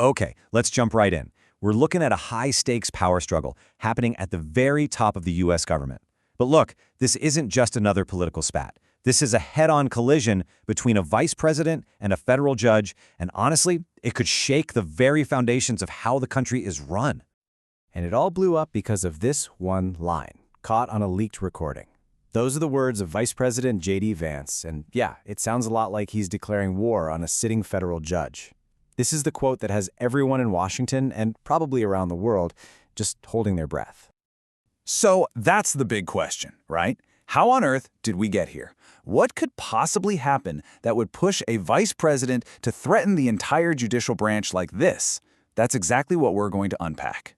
Okay, let's jump right in. We're looking at a high-stakes power struggle happening at the very top of the U.S. government. But look, this isn't just another political spat. This is a head-on collision between a vice president and a federal judge, and honestly, it could shake the very foundations of how the country is run. And it all blew up because of this one line, caught on a leaked recording. Those are the words of Vice President J.D. Vance, and yeah, it sounds a lot like he's declaring war on a sitting federal judge. This is the quote that has everyone in Washington, and probably around the world, just holding their breath. So that's the big question, right? How on earth did we get here? What could possibly happen that would push a vice president to threaten the entire judicial branch like this? That's exactly what we're going to unpack.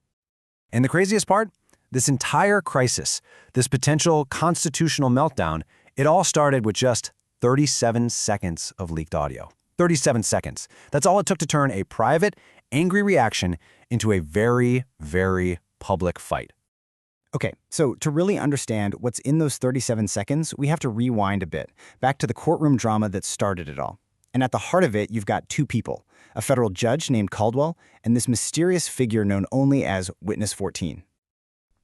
And the craziest part? This entire crisis, this potential constitutional meltdown, it all started with just 37 seconds of leaked audio. 37 seconds. That's all it took to turn a private, angry reaction into a very, very public fight. Okay, so to really understand what's in those 37 seconds, we have to rewind a bit, back to the courtroom drama that started it all. And at the heart of it, you've got two people, a federal judge named Caldwell, and this mysterious figure known only as Witness 14.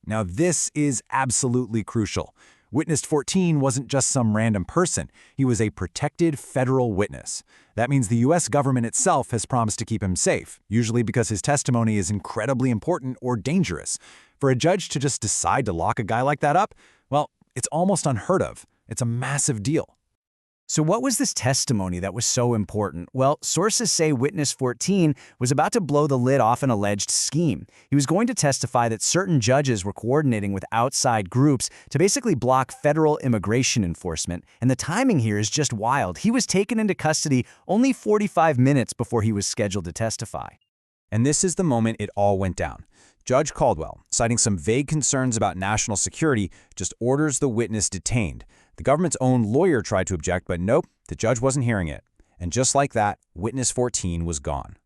Now this is absolutely crucial. Witness 14 wasn't just some random person. He was a protected federal witness. That means the U.S. government itself has promised to keep him safe, usually because his testimony is incredibly important or dangerous. For a judge to just decide to lock a guy like that up, well, it's almost unheard of. It's a massive deal. So what was this testimony that was so important? Well, sources say Witness 14 was about to blow the lid off an alleged scheme. He was going to testify that certain judges were coordinating with outside groups to basically block federal immigration enforcement. And the timing here is just wild. He was taken into custody only 45 minutes before he was scheduled to testify. And this is the moment it all went down. Judge Caldwell, citing some vague concerns about national security, just orders the witness detained. The government's own lawyer tried to object, but nope, the judge wasn't hearing it. And just like that, Witness 14 was gone.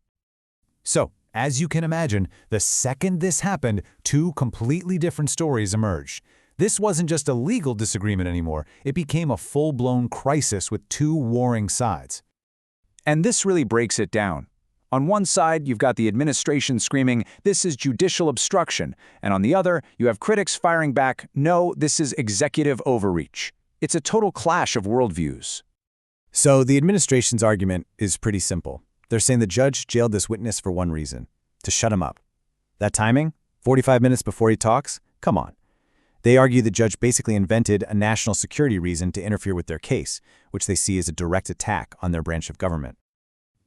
So, as you can imagine, the second this happened, two completely different stories emerged. This wasn't just a legal disagreement anymore. It became a full-blown crisis with two warring sides. And this really breaks it down. On one side, you've got the administration screaming, "This is judicial obstruction," and on the other, you have critics firing back, "No, this is executive overreach." It's a total clash of worldviews. So the administration's argument is pretty simple. They're saying the judge jailed this witness for one reason, to shut him up. That timing, 45 minutes before he talks? Come on. They argue the judge basically invented a national security reason to interfere with their case, which they see as a direct attack on their branch of government.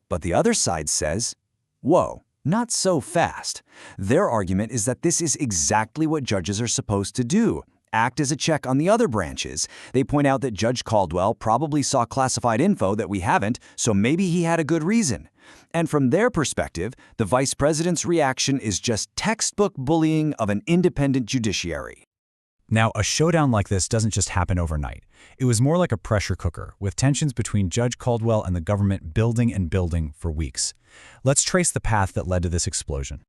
But the other side says, whoa, not so fast. Their argument is that this is exactly what judges are supposed to do. Act as a check on the other branches. They point out that Judge Caldwell probably saw classified info that we haven't, so maybe he had a good reason. And from their perspective, the vice president's reaction is just textbook bullying of an independent judiciary. Now, a showdown like this doesn't just happen overnight. It was more like a pressure cooker, with tensions between Judge Caldwell and the government building and building for weeks. Let's trace the path that led to this explosion.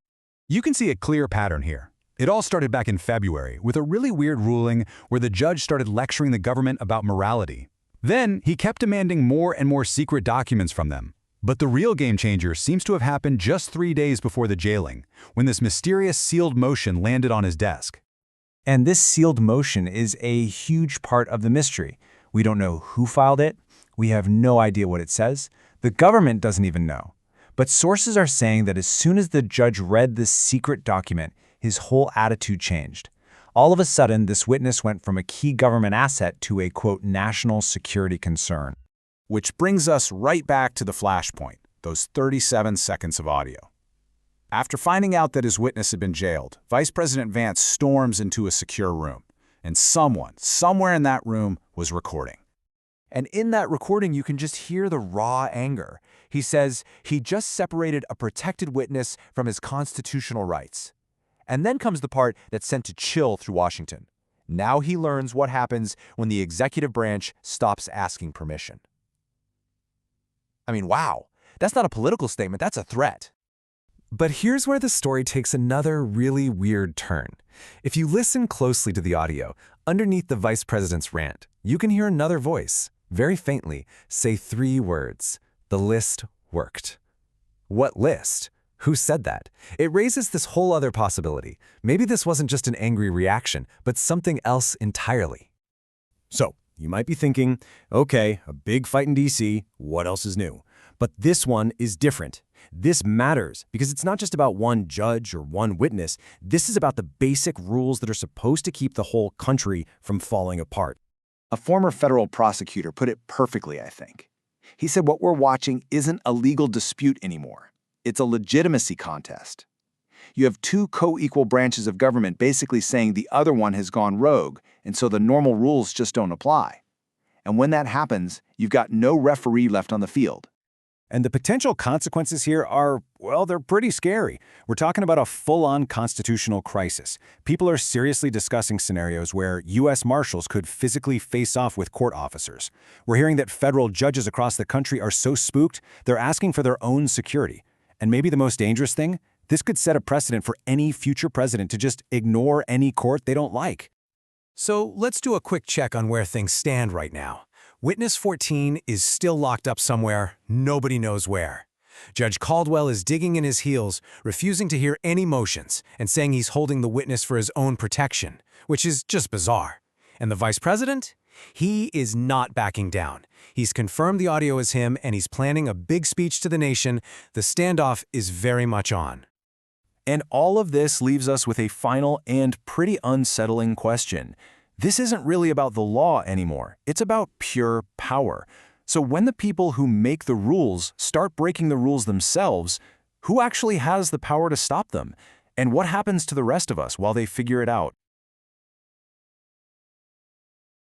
You can see a clear pattern here. It all started back in February with a really weird ruling where the judge started lecturing the government about morality. Then he kept demanding more and more secret documents from them. But the real game changer seems to have happened just 3 days before the jailing, when this mysterious sealed motion landed on his desk. And this sealed motion is a huge part of the mystery. We don't know who filed it. We have no idea what it says. The government doesn't even know. But sources are saying that as soon as the judge read this secret document, his whole attitude changed. All of a sudden, this witness went from a key government asset to a, quote, national security concern. Which brings us right back to the flashpoint, those 37 seconds of audio. After finding out that his witness had been jailed, Vice President Vance storms into a secure room, and someone, somewhere in that room, was recording. And in that recording, you can just hear the raw anger. He says he just separated a protected witness from his constitutional rights. And then comes the part that's sent to chill through Washington. Now he learns what happens when the executive branch stops asking permission. I mean, wow, that's not a political statement, that's a threat. But here's where the story takes another really weird turn. If you listen closely to the audio, underneath the vice president's rant, you can hear another voice, very faintly, say 3 words. The list worked. What list? Who said that? It raises this whole other possibility. Maybe this wasn't just an angry reaction, but something else entirely. So, you might be thinking, okay, a big fight in D.C., what else is new? But this one is different. This matters because it's not just about one judge or one witness. This is about the basic rules that are supposed to keep the whole country from falling apart. A former federal prosecutor put it perfectly, I think. He said what we're watching isn't a legal dispute anymore. It's a legitimacy contest. You have two co-equal branches of government basically saying the other one has gone rogue, and so the normal rules just don't apply. And when that happens, you've got no referee left on the field. And the potential consequences here are, well, they're pretty scary. We're talking about a full-on constitutional crisis. People are seriously discussing scenarios where U.S. Marshals could physically face off with court officers. We're hearing that federal judges across the country are so spooked, they're asking for their own security. And maybe the most dangerous thing? This could set a precedent for any future president to just ignore any court they don't like. So let's do a quick check on where things stand right now. Witness 14 is still locked up somewhere, nobody knows where. Judge Caldwell is digging in his heels, refusing to hear any motions, and saying he's holding the witness for his own protection, which is just bizarre. And the vice president? He is not backing down. He's confirmed the audio is him, and he's planning a big speech to the nation. The standoff is very much on. And all of this leaves us with a final and pretty unsettling question. This isn't really about the law anymore. It's about pure power. So when the people who make the rules start breaking the rules themselves, who actually has the power to stop them? And what happens to the rest of us while they figure it out?